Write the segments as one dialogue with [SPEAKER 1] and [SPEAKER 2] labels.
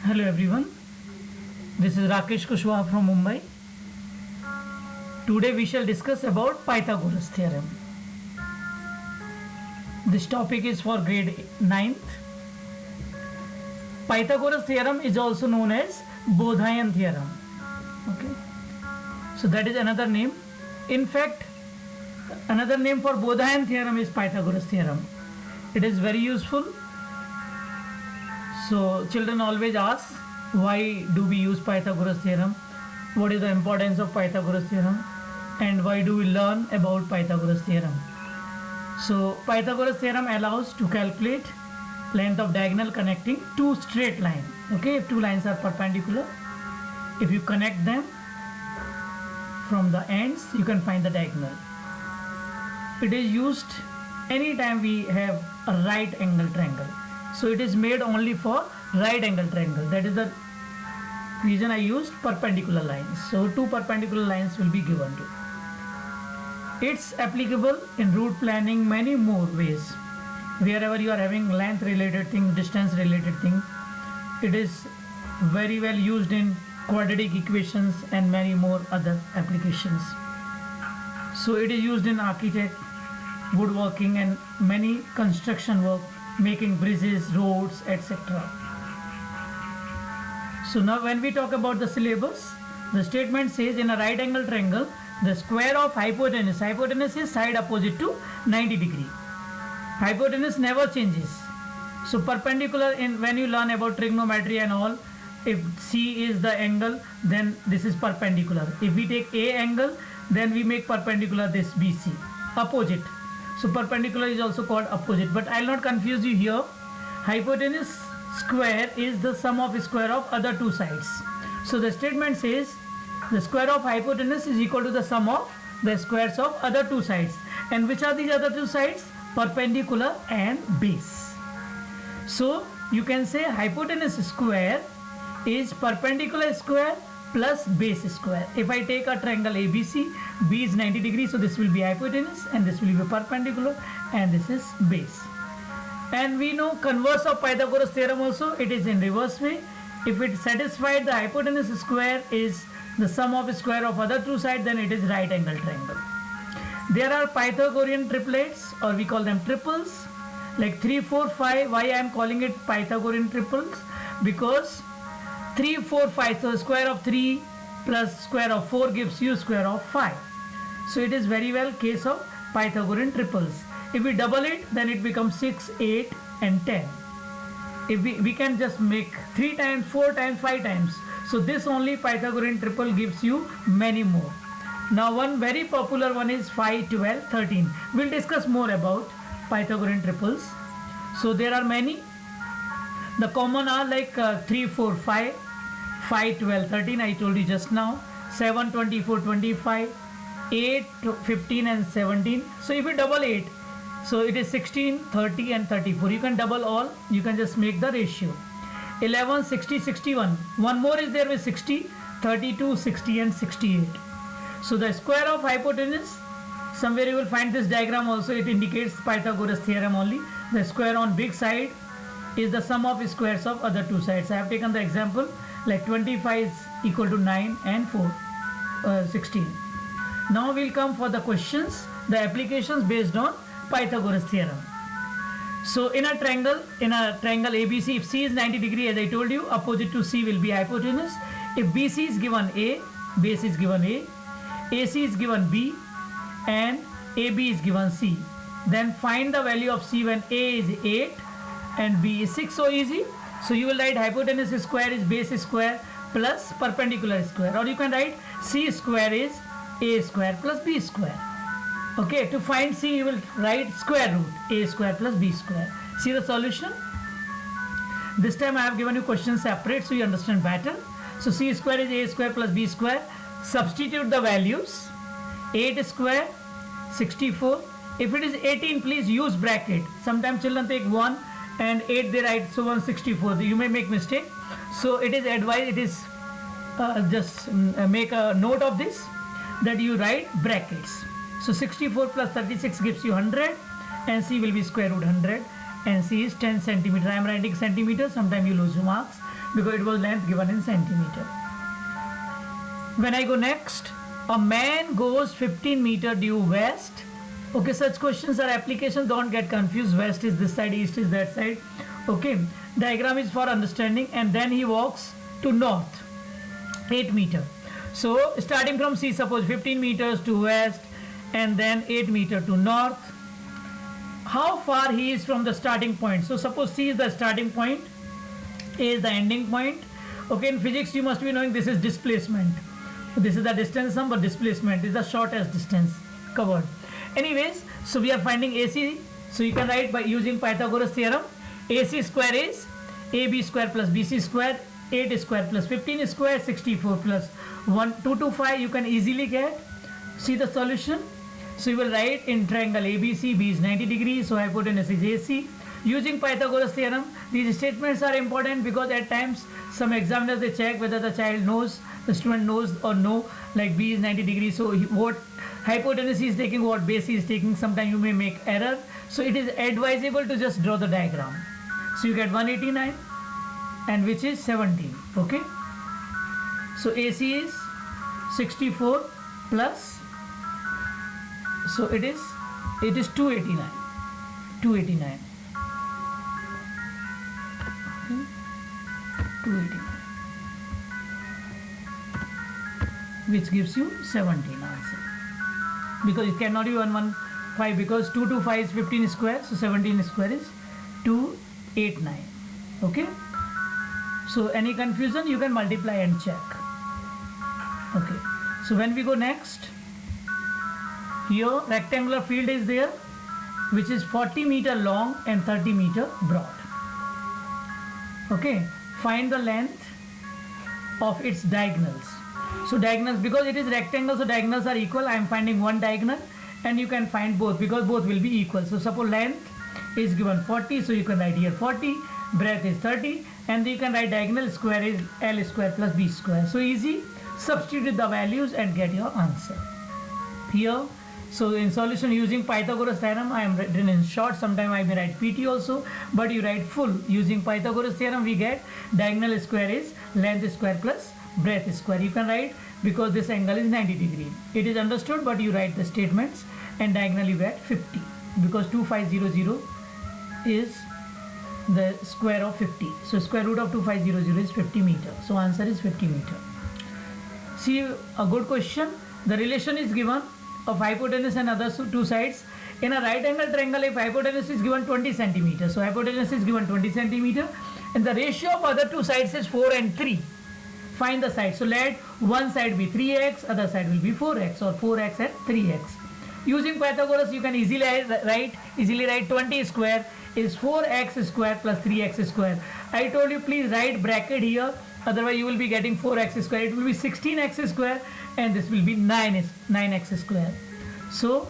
[SPEAKER 1] Hello everyone, this is Rakesh Kushwaha from Mumbai. Today we shall discuss about Pythagoras theorem. This topic is for grade 9th. Pythagoras theorem is also known as Bodhayan theorem. Okay, so that is another name. In fact, another name for Bodhayan theorem is Pythagoras theorem. It is very useful. So children always ask, why do we use Pythagoras theorem? What is the importance of Pythagoras theorem? And why do we learn about Pythagoras theorem? So Pythagoras theorem allows to calculate length of diagonal connecting two straight lines. Okay, if two lines are perpendicular, if you connect them from the ends, you can find the diagonal. It is used anytime we have a right angle triangle. So it is made only for right angle triangle. That is the reason I used perpendicular lines. So two perpendicular lines will be given to. It's applicable in route planning many more ways. Wherever you are having length related thing, distance related thing, it is very well used in quadratic equations and many more other applications. So it is used in architect, woodworking and many construction work, making bridges, roads, etc. So now when we talk about the syllabus, the statement says in a right angle triangle, the square of hypotenuse is side opposite to 90 degree. Hypotenuse never changes. So perpendicular, in when you learn about trigonometry and all, if C is the angle, then this is perpendicular. If we take A angle, then we make perpendicular this BC, opposite. So perpendicular is also called opposite, but I will not confuse you here. Hypotenuse square is the sum of square of other two sides. So the statement says the square of hypotenuse is equal to the sum of the squares of other two sides. And which are these other two sides? Perpendicular and base. So you can say hypotenuse square is perpendicular square plus base square. If I take a triangle ABC, B is 90 degrees, so this will be hypotenuse and this will be perpendicular and this is base. And we know converse of Pythagoras theorem also, it is in reverse way. If it satisfied the hypotenuse square is the sum of square of other two sides, then it is right angle triangle. There are Pythagorean triplets, or we call them triples, like 3, 4, 5. Why I am calling it Pythagorean triples? Because 3, 4, 5, so square of 3 plus square of 4 gives you square of 5. So it is very well case of Pythagorean triples. If we double it, then it becomes 6, 8 and 10. If we can just make 3 times, 4 times, 5 times. So this only Pythagorean triple gives you many more. Now one very popular one is 5, 12, 13. We'll discuss more about Pythagorean triples. So there are many. The common are like 3, 4, 5, 5, 12, 13 I told you just now, 7, 24, 25, 8, 15 and 17. So if you double 8, so it is 16, 30 and 34. You can double all, you can just make the ratio. 11, 60, 61. One more is there with 60, 32, 60 and 68. So the square of hypotenuse, somewhere you will find this diagram also, it indicates Pythagoras theorem only. The square on big side is the sum of squares of other two sides. I have taken the example like 25 is equal to 9 and 16. Now we'll come for the questions, the applications based on Pythagoras theorem. So in a triangle ABC, if C is 90 degree, as I told you, opposite to C will be hypotenuse. If BC is given A, base is given A, AC is given B and AB is given C, then find the value of C when A is 8 and B is 6. So easy. So you will write hypotenuse square is base square plus perpendicular square, or you can write C square is A square plus B square. Okay, to find C you will write square root A square plus B square. See the solution? This time I have given you questions separate so you understand better. So C square is A square plus B square. Substitute the values. 8 square 64. If it is 18, please use bracket. Sometimes children take 1 and 8 they write, so 164. You may make mistake. So it is advised, it is just make a note of this, that you write brackets. So 64 plus 36 gives you 100 and C will be square root 100 and C is 10 centimeter. I am writing centimeters, sometimes you lose marks. because it was length given in centimeter. When I go next, a man goes 15 meter due west. Okay, such questions are applications, don't get confused. West is this side, east is that side. Okay, diagram is for understanding. And then he walks to north 8 meter. So starting from C, suppose 15 meters to west and then 8 meter to north. How far he is from the starting point? So suppose C is the starting point, A is the ending point. Okay, in physics you must be knowing this is displacement. This is the distance sum, but displacement is the shortest distance covered. Anyways, so we are finding AC. So you can write by using Pythagoras theorem. AC square is AB square plus BC square. 8 square plus 15 square, 64 plus 1, 225. You can easily get. See the solution. So you will write in triangle ABC, B is 90 degrees, so hypotenuse is AC. Using Pythagoras theorem, these statements are important because at times some examiners they check whether the child knows, the student knows or no, like B is 90 degrees, so what hypotenuse is taking, what base is taking, sometimes you may make error. So it is advisable to just draw the diagram. So you get 189 and which is 17. Okay. So AC is 64 plus, so it is 289. 289. 289, which gives you 17 answer, because it cannot be 115 because 225 is 15 square, so 17 square is 289. Okay, so any confusion you can multiply and check. Okay, so when we go next, here rectangular field is there which is 40 meter long and 30 meter broad. Okay, find the length of its diagonals. So diagonals, because it is rectangle, so diagonals are equal. I am finding one diagonal and you can find both because both will be equal. So suppose length is given 40, so you can write here 40, breadth is 30, and you can write diagonal square is L square plus B square. So easy, substitute the values and get your answer. Here, so in solution using Pythagoras theorem, I am written in short, sometimes I may write PT also, but you write full. Using Pythagoras theorem we get diagonal square is length square plus breadth square. You can write because this angle is 90 degree. It is understood, but you write the statements and diagonal you get 50 because 2500 is the square of 50. So square root of 2500 is 50 meter. So answer is 50 meter. See a good question. The relation is given of hypotenuse and other two sides. In a right angle triangle, if hypotenuse is given 20 centimeter, so hypotenuse is given 20 centimeter and the ratio of other two sides is 4 and 3. Find the side. So let one side be 3x, other side will be 4x, or 4x and 3x. Using Pythagoras you can easily write 20 square is 4x square plus 3x square. I told you please write bracket here, otherwise you will be getting 4x square. It will be 16x square and this will be 9x square. So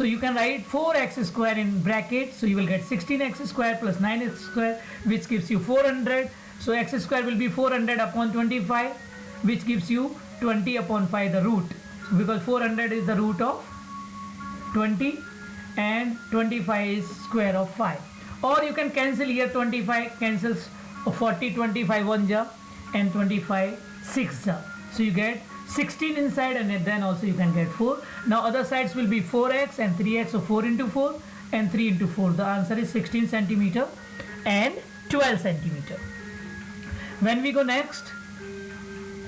[SPEAKER 1] you can write 4x square in bracket, so you will get 16x square plus 9x square, which gives you 400. So x square will be 400 upon 25, which gives you 20 upon 5 the root, because 400 is the root of 20 and 25 is square of 5. Or you can cancel here, 25 cancels 40, 25 1 ja and 25 6 ja. So you get 16 inside and then also you can get 4. Now other sides will be 4x and 3x, so 4 into 4 and 3 into 4. The answer is 16 centimeter and 12 centimeter. When we go next,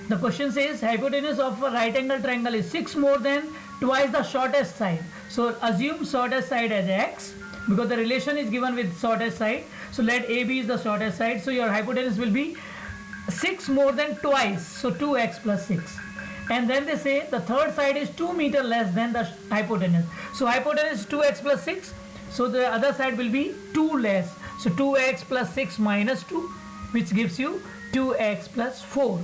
[SPEAKER 1] the question says hypotenuse of a right angle triangle is 6 more than twice the shortest side. So assume shortest side as x because the relation is given with shortest side. So let AB is the shortest side. So your hypotenuse will be 6 more than twice. So 2x plus 6. And then they say the third side is 2 meter less than the hypotenuse. So hypotenuse is 2x plus 6. So the other side will be 2 less. So 2x plus 6 minus 2, which gives you 2x plus 4.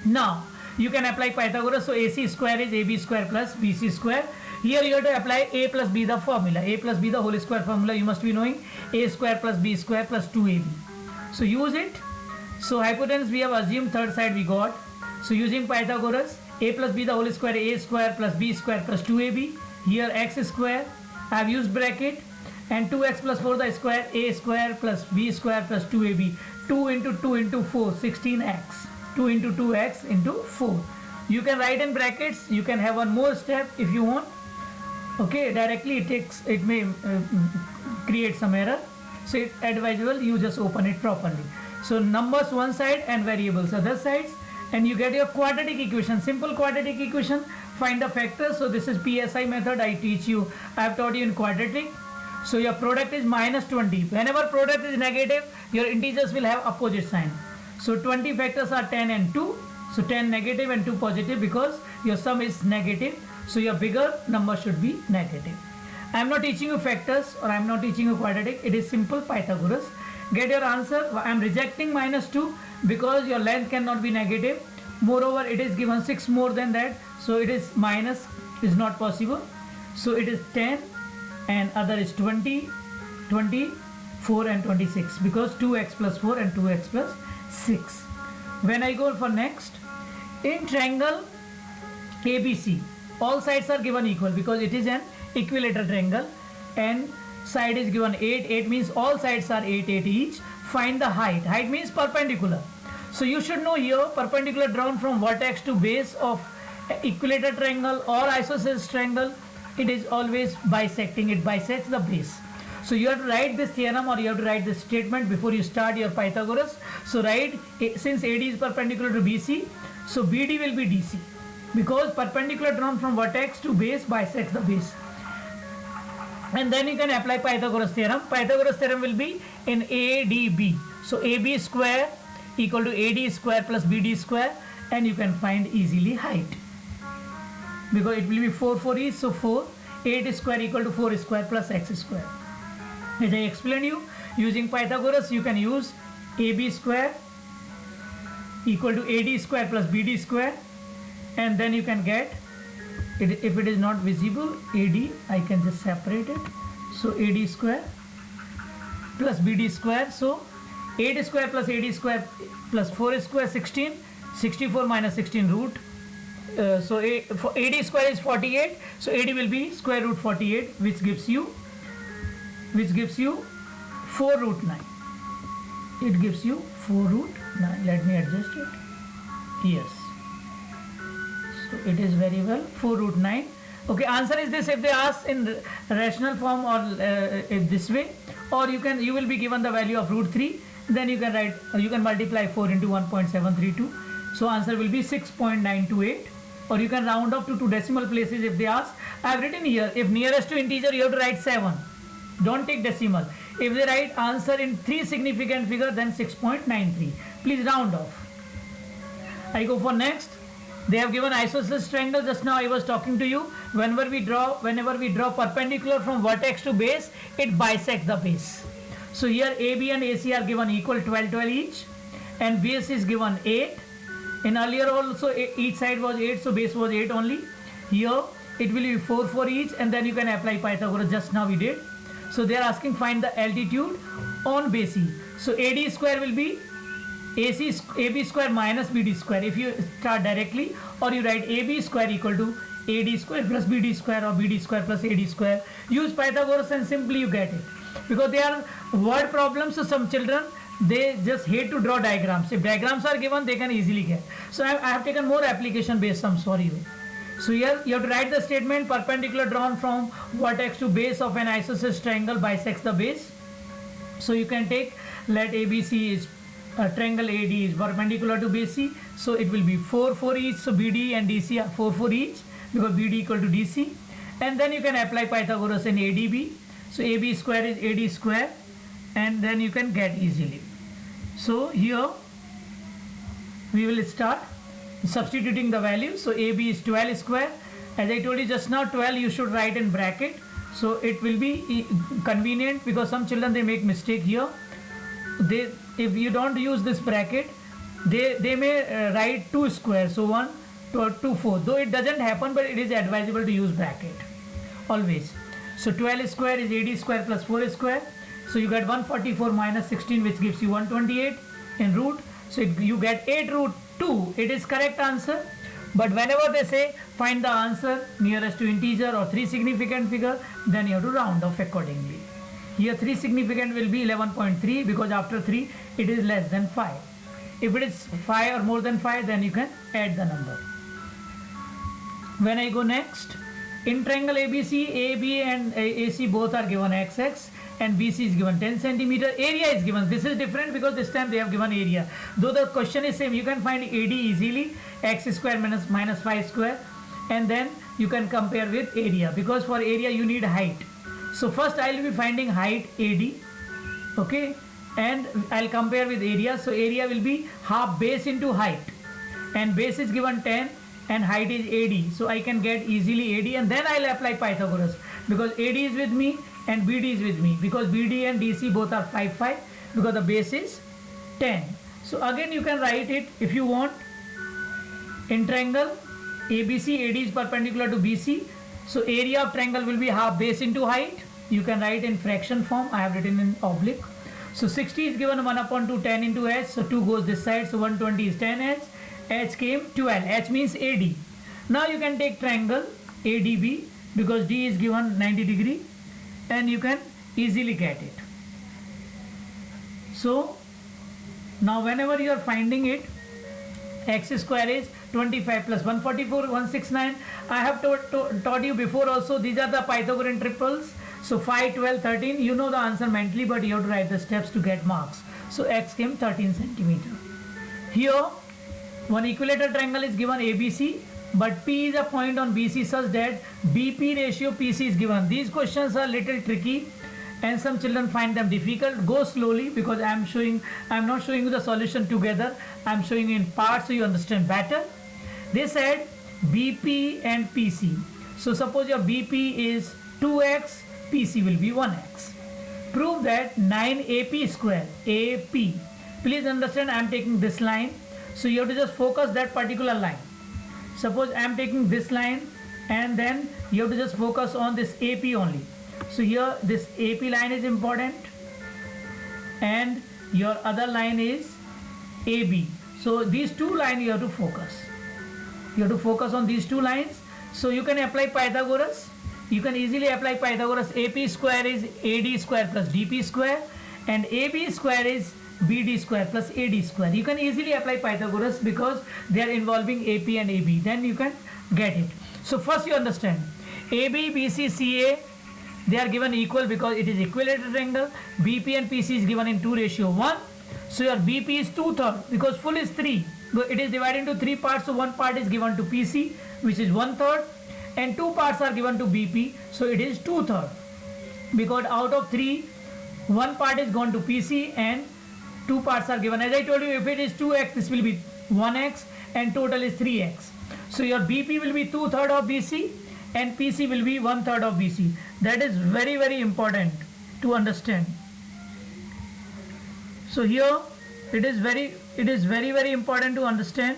[SPEAKER 1] Now you can apply Pythagoras. So AC square is AB square plus BC square. Here you have to apply A plus B the formula. A plus B the whole square formula you must be knowing. A square plus B square plus 2AB. So use it. So hypotenuse we have assumed third side we got. So using Pythagoras, A plus B the whole square, A square plus B square plus 2AB. Here x square, I have used bracket, and 2x plus 4 the square, a square plus b square plus 2ab. 2 into 2 into 4, 16x. 2 into 2x into 4. You can write in brackets. You can have one more step if you want. Okay, directly it may create some error. So it's advisable you just open it properly. So numbers one side and variables other sides, and you get your quadratic equation, simple quadratic equation. Find the factors. So this is PSI method I have taught you in quadratic. So your product is minus 20. Whenever product is negative, your integers will have opposite sign. So 20 factors are 10 and 2. So 10 negative and 2 positive because your sum is negative. So your bigger number should be negative. I am not teaching you factors or I am not teaching you quadratic. It is simple Pythagoras. Get your answer. I am rejecting minus 2 because your length cannot be negative. Moreover, it is given 6 more than that. So it is minus is not possible. So it is 10 and other is 20, 24 and 26 because 2x plus 4 and 2x plus 6. When I go for next, in triangle ABC, all sides are given equal because it is an equilateral triangle and side is given 8. 8 means all sides are 8 each. Find the height. Height means perpendicular. So you should know here perpendicular drawn from vertex to base of equilateral triangle or isosceles triangle, it is always bisecting. It bisects the base. So you have to write this theorem or you have to write this statement before you start your Pythagoras. So write, since AD is perpendicular to BC, so BD will be DC because perpendicular drawn from vertex to base bisects the base. And then you can apply Pythagoras theorem. Pythagoras theorem will be in ADB. So AB square equal to AD square plus BD square, and you can find easily height because it will be 4 for each. So 4, 8 square equal to 4 square plus x square. As I explained you, using Pythagoras you can use AB square equal to AD square plus BD square, and then you can get it. If it is not visible, AD I can just separate it. So AD square plus BD square. So 8 square plus AD square plus 4 square 16, 64 minus 16 root. So for AD square is 48. So AD will be square root 48, which gives you 4 root 9. It gives you 4 root 9. Let me adjust it. Yes. So it is very well 4 root 9. Okay, answer is this if they ask in rational form or this way, or you will be given the value of root 3. Then you can write, you can multiply 4 into 1.732. So answer will be 6.928, or you can round up to 2 decimal places if they ask. I have written here, if nearest to integer you have to write 7. Don't take decimal. If they write answer in 3 significant figure, then 6.93. Please round off. I go for next. They have given isosceles triangle. Just now I was talking to you. Whenever we draw perpendicular from vertex to base, it bisects the base. So here AB and AC are given equal 12, 12 each, and base is given 8. In earlier also each side was 8, so base was 8 only. Here it will be 4 for each, and then you can apply Pythagoras. Just now we did. So they are asking find the altitude on base E. So AD square will be AB square minus BD square if you start directly, or you write AB square equal to AD square plus BD square or BD square plus AD square. Use Pythagoras and simply you get it. Because they are word problems, so some children they just hate to draw diagrams. If diagrams are given, they can easily get. So I have taken more application based sums for you. So here you have to write the statement perpendicular drawn from vertex to base of an isosceles triangle bisects the base. So you can take, let ABC is triangle AD is perpendicular to base C. So it will be 4 for each. So BD and DC are 4 for each because BD equal to DC. And then you can apply Pythagoras in ADB. So AB square is AD square, and then you can get easily. So here we will start substituting the value. So AB is 12 square. As I told you just now, 12 you should write in bracket. So it will be convenient because some children they make mistake here. If you don't use this bracket, they may write 2 square. So 1, 2, 4. Though it doesn't happen, but it is advisable to use bracket always. So 12 square is AD square plus 4 square. So you get 144 minus 16, which gives you 128 in root. So you get 8 root 2. It is correct answer. But whenever they say find the answer nearest to integer or 3 significant figure, then you have to round off accordingly. Here 3 significant will be 11.3 because after 3 it is less than 5. If it is 5 or more than 5, then you can add the number. When I go next, in triangle ABC, AB and AC both are given XX and BC is given 10 centimeter. Area is given. This is different because this time they have given area. Though the question is same, you can find AD easily, x square minus 5 square, and then you can compare with area, because for area you need height. So first I will be finding height AD, okay, and I'll compare with area. So area will be half base into height, and base is given 10 and height is AD, so I can get easily AD, and then I'll apply Pythagoras because AD is with me and BD is with me, because BD and DC both are 5 5 because the base is 10. So again you can write it if you want. In triangle ABC, AD is perpendicular to BC, so area of triangle will be half base into height. You can write in fraction form. I have written in oblique. So 60 is given 1/2 10 into h, so 2 goes this side, so 120 is 10h. H came 12, h means AD. Now you can take triangle ADB because D is given 90 degree and you can easily get it. So now whenever you are finding it, x square is 25 plus 144, 169. I have taught you before also, these are the Pythagorean triples. So 5, 12, 13, you know the answer mentally, but you have to write the steps to get marks. So x came 13 centimeter. Here one equilateral triangle is given ABC, but P is a point on BC such that BP ratio PC is given. These questions are little tricky and some children find them difficult. Go slowly because I am not showing you the solution together. I am showing you in parts so you understand better. They said BP and PC. So suppose your BP is 2x, PC will be 1x. Prove that 9AP square, AP. Please understand I am taking this line. So you have to just focus that particular line. Suppose I am taking this line and then you have to just focus on this AP only. So here this AP line is important and your other line is AB. So these two lines you have to focus. You have to focus on these two lines. So you can apply Pythagoras. You can easily apply Pythagoras. AP square is AD square plus DP square and AB square is BD square plus AD square. You can easily apply Pythagoras because they are involving AP and AB. Then you can get it. So first you understand AB, BC, CA, they are given equal because it is equilateral triangle. BP and PC is given in 2:1. So your BP is 2/3 because full is 3. It is divided into 3 parts. So one part is given to PC, which is 1/3, and 2 parts are given to BP. So it is 2/3 because out of 3, 1 part is gone to PC and 2 parts are given. As I told you, if it is 2x, this will be 1x and total is 3x. So your BP will be 2/3 of BC and PC will be 1/3 of BC. That is very, very important to understand. So here it is very, very important to understand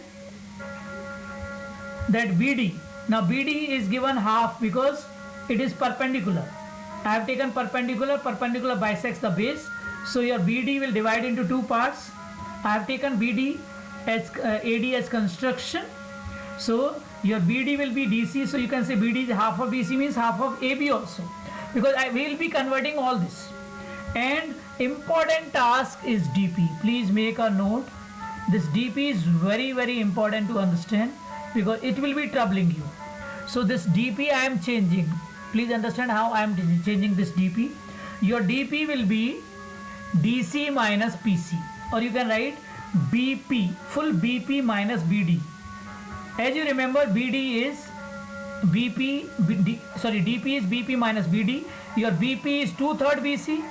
[SPEAKER 1] that BD. Now BD is given half because it is perpendicular. I have taken perpendicular. Perpendicular bisects the base. So your BD will divide into 2 parts. I have taken BD as AD as construction. So your BD will be DC. So you can say BD is half of BC means half of AB also. Because I will be converting all this. And important task is DP. Please make a note. This DP is very, very important to understand because it will be troubling you. So this DP I am changing. Please understand how I am changing this DP. Your DP will be DC minus PC, or you can write BP, full BP minus BD. As you remember, DP is BP minus BD. Your BP is 2/3 BC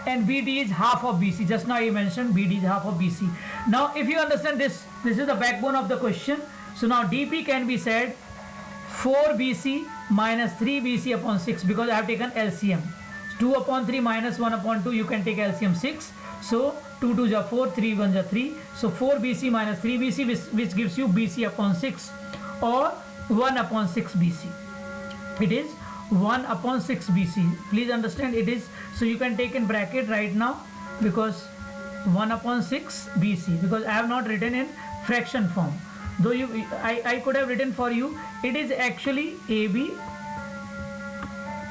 [SPEAKER 1] and BD is half of BC. Just now I mentioned BD is half of BC. Now if you understand this is the backbone of the question. So now DP can be said 4 BC minus 3 BC upon 6 because I have taken LCM. 2/3 minus 1/2, you can take LCM 6. So 2 2 is 4, 3 1 is 3. So 4 BC minus 3 BC which gives you BC upon 6 or 1/6 BC. It is 1/6 BC. Please understand it is. So you can take in bracket right now because 1/6 BC because I have not written in fraction form. Though I could have written for you, it is actually AB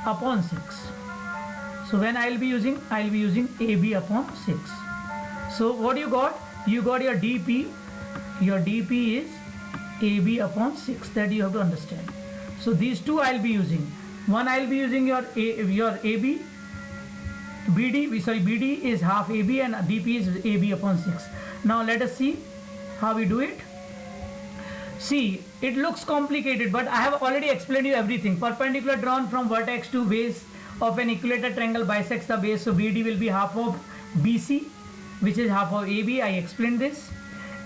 [SPEAKER 1] upon 6. So when I'll be using AB upon 6. So what you got? You got your DP. Your DP is AB upon 6. That you have to understand. So these two I'll be using. One I'll be using your AB. BD is half AB and DP is AB upon 6. Now let us see how we do it. See, it looks complicated, but I have already explained you everything. Perpendicular drawn from vertex to base of an equilateral triangle bisects the base. So BD will be half of BC, which is half of AB. I explained this.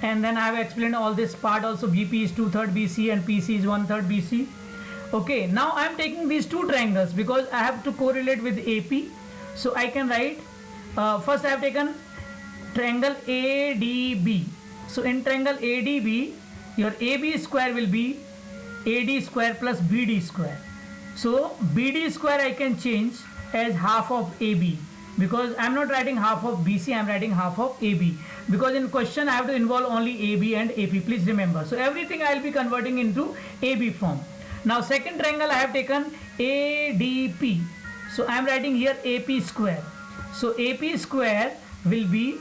[SPEAKER 1] And then I have explained all this part also. BP is 2/3 BC and PC is 1/3 BC. Okay, now I am taking these two triangles because I have to correlate with AP. So I can write, first I have taken triangle ADB. So in triangle ADB, your AB square will be AD square plus BD square. So BD square I can change as half of AB, because I am not writing half of BC, I am writing half of AB, because in question I have to involve only AB and AP, please remember. So everything I will be converting into AB form. Now second triangle I have taken ADP. So I am writing here AP square. So AP square will be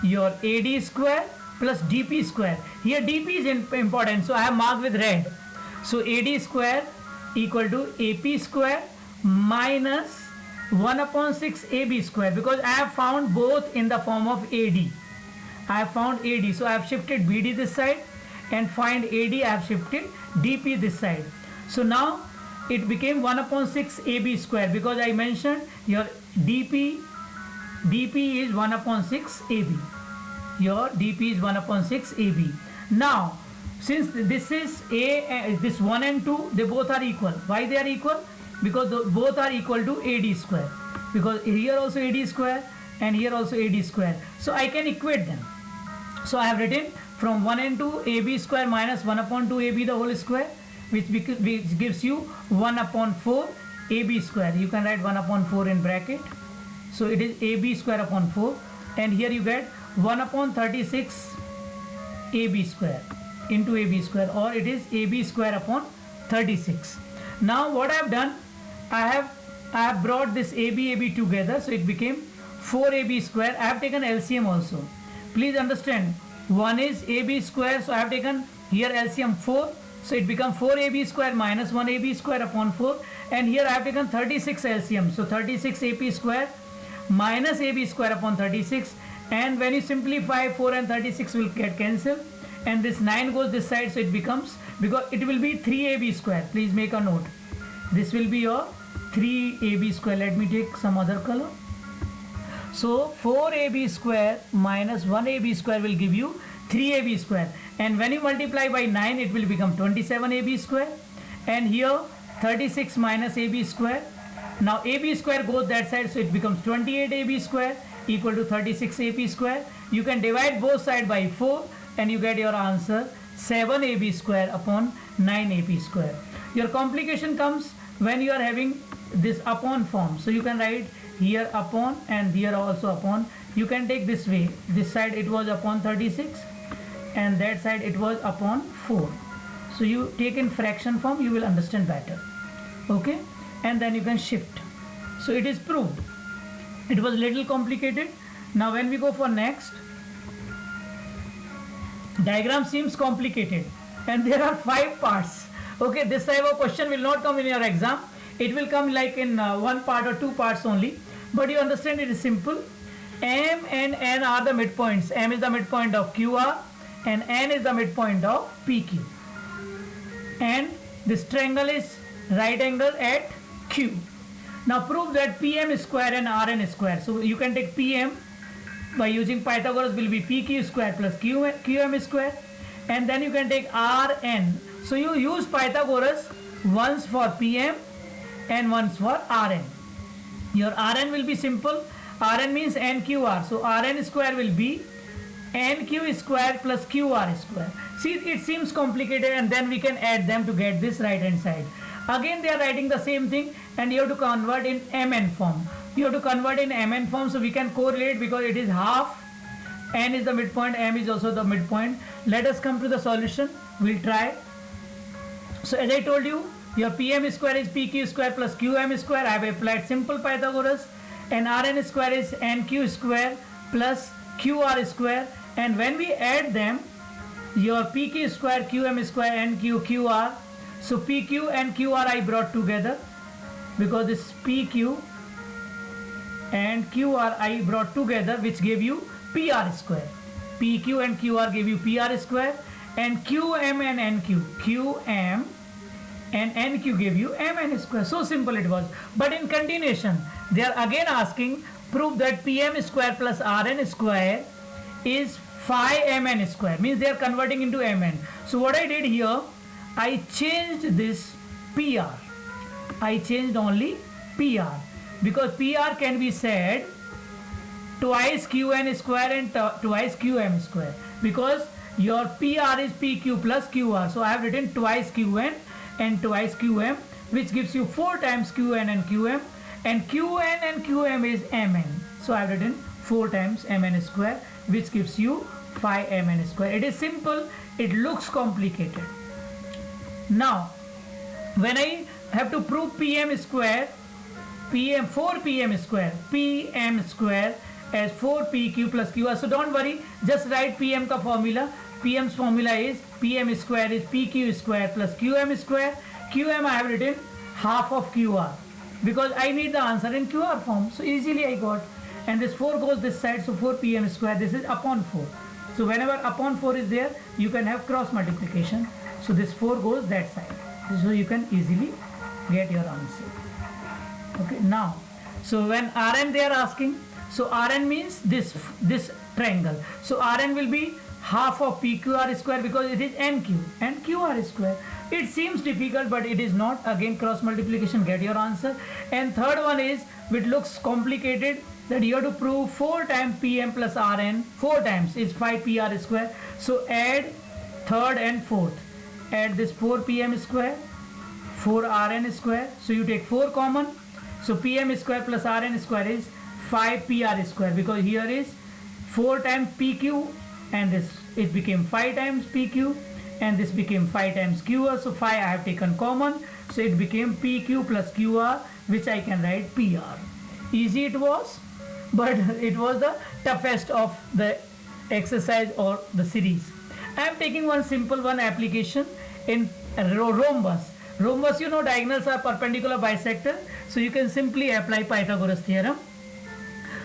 [SPEAKER 1] your AD square plus DP square. Here DP is important, so I have marked with red. So AD square equal to AP square minus 1/6 AB square, because I have found both in the form of AD. I have found AD, so I have shifted BD this side, and find AD I have shifted DP this side. So now it became 1/6 AB square, because I mentioned your DP is 1/6 AB. Your DP is 1/6 AB. Now since this is this 1 and 2, they both are equal. Why they are equal? Because both are equal to AD square, because here also AD square and here also AD square. So I can equate them. So I have written from 1 and 2 AB square minus 1/2 AB the whole square, which gives you 1/4 AB square. You can write 1/4 in bracket. So it is AB square upon 4, and here you get 1/36 AB square into AB square, or it is AB square upon 36. Now what I have done, I have brought this AB together, so it became 4AB square. I have taken LCM also. Please understand, one is AB square, so I have taken here LCM 4, so it becomes 4AB square minus 1AB square upon 4, and here I have taken 36 LCM, so 36 AP square minus AB square upon 36, and when you simplify, 4 and 36 will get cancelled, and this 9 goes this side, so it becomes, because it will be 3AB square. Please make a note, this will be your 3AB square. Let me take some other color. So 4AB square minus 1AB square will give you 3AB square, and when you multiply by 9 it will become 27AB square, and here 36 minus AB square. Now AB square goes that side, so it becomes 28AB square equal to 36 AP square. You can divide both sides by 4 and you get your answer 7AB square upon 9 AP square. Your complication comes when you are having this upon form. So you can write here upon and here also upon. You can take this way. This side it was upon 36 and that side it was upon 4. So you take in fraction form, you will understand better. Okay, and then you can shift. So it is proved. It was little complicated. Now when we go for next, diagram seems complicated and there are 5 parts. Okay, this type of question will not come in your exam. It will come like in 1 part or 2 parts only, but you understand it is simple. M and N are the midpoints. M is the midpoint of QR and N is the midpoint of PQ, and this triangle is right angle at Q. Now prove that PM square and RN square. So you can take PM by using Pythagoras, will be PQ square plus QM square, and then you can take RN. So you use Pythagoras once for PM and once for RN. Your RN will be simple. RN means NQR. So RN square will be NQ square plus QR square. See, it seems complicated, and then we can add them to get this right hand side. Again they are writing the same thing, and you have to convert in MN form. You have to convert in MN form, so we can correlate because it is half. N is the midpoint, M is also the midpoint. Let us come to the solution. We'll try. So as I told you, your PM square is PQ square plus QM square. I have applied simple Pythagoras, and Rn square is Nq square plus Qr square, and when we add them, your PQ square, QM square, NQ, QR, so PQ and QR I brought together, because this PQ and QR I brought together, which gave you PR square. PQ and QR gave you PR square, and QM and NQ, QM and NQ gave you MN square. So simple it was. But in continuation, they are again asking, prove that PM square plus Rn square is phi Mn square. Means they are converting into Mn. So what I did here, I changed this PR. I changed only PR, because PR can be said twice Qn square and twice Qm square, because your PR is PQ plus QR. So I have written twice Qn and twice Qm, which gives you 4 times Qn and Qm, and Qn and Qm is Mn. So I have written 4 times Mn square, which gives you phi Mn square. It is simple, it looks complicated. Now when I have to prove PM square, 4 PM square, PM square as 4 PQ plus QR. So don't worry, just write PM ka formula. PM's formula is PM square is PQ square plus QM square. QM I have written half of QR, because I need the answer in QR form. So easily I got, and this 4 goes this side, so 4 PM square, this is upon 4. So whenever upon 4 is there, you can have cross multiplication. So this 4 goes that side, so you can easily get your answer. Okay, now so when Rn they are asking, so Rn means this triangle, so Rn will be half of PQR square, because it is NQ and QR square. It seems difficult, but it is not. Again cross multiplication, get your answer. And third one is, which looks complicated, that you have to prove 4 times PM plus Rn, 4 times is 5 PR square. So add third and fourth, add this 4 PM square, 4 Rn square, so you take 4 common, so PM square plus Rn square is 5 PR square, because here is 4 times PQ, and this it became 5 times PQ, and this became 5 times QR, so 5 I have taken common, so it became PQ plus QR, which I can write PR. Easy it was, but it was the toughest of the exercise or the series. I am taking one simple one application in rhombus. Rhombus, you know, diagonals are perpendicular bisector, so you can simply apply Pythagoras theorem.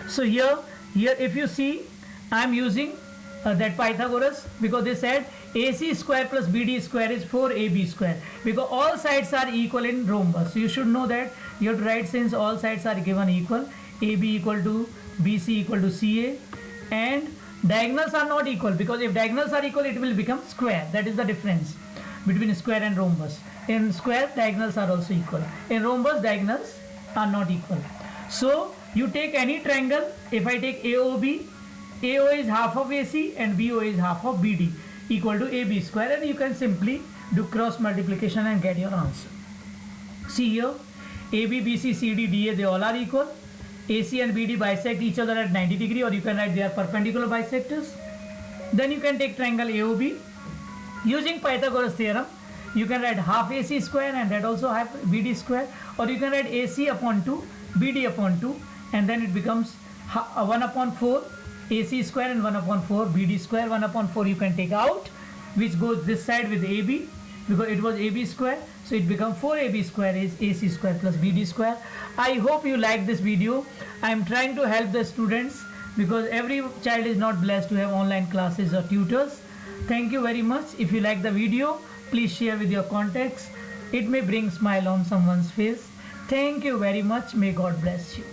[SPEAKER 1] So here if you see, I am using that Pythagoras, because they said AC square plus BD square is 4AB square, because all sides are equal in rhombus. So you should know that. You have to write, since all sides are given equal, AB equal to BC equal to CA, and diagonals are not equal, because if diagonals are equal, it will become square. That is the difference between square and rhombus. In square, diagonals are also equal. In rhombus, diagonals are not equal. So you take any triangle. If I take AOB, AO is half of AC and BO is half of BD, equal to AB square, and you can simply do cross multiplication and get your answer. See here, AB, BC, CD, DA, they all are equal. AC and BD bisect each other at 90 degree, or you can write they are perpendicular bisectors. Then you can take triangle AOB. Using Pythagoras theorem, you can write half AC square, and that also half BD square, or you can write AC upon 2, BD upon 2, and then it becomes 1 upon 4 AC square and 1 upon 4 BD square. 1 upon 4 you can take out, which goes this side with AB, because it was AB square, so it becomes 4AB square is AC square plus BD square. I hope you like this video. I am trying to help the students, because every child is not blessed to have online classes or tutors. Thank you very much. If you like the video, please share with your contacts. It may bring smile on someone's face. Thank you very much. May God bless you.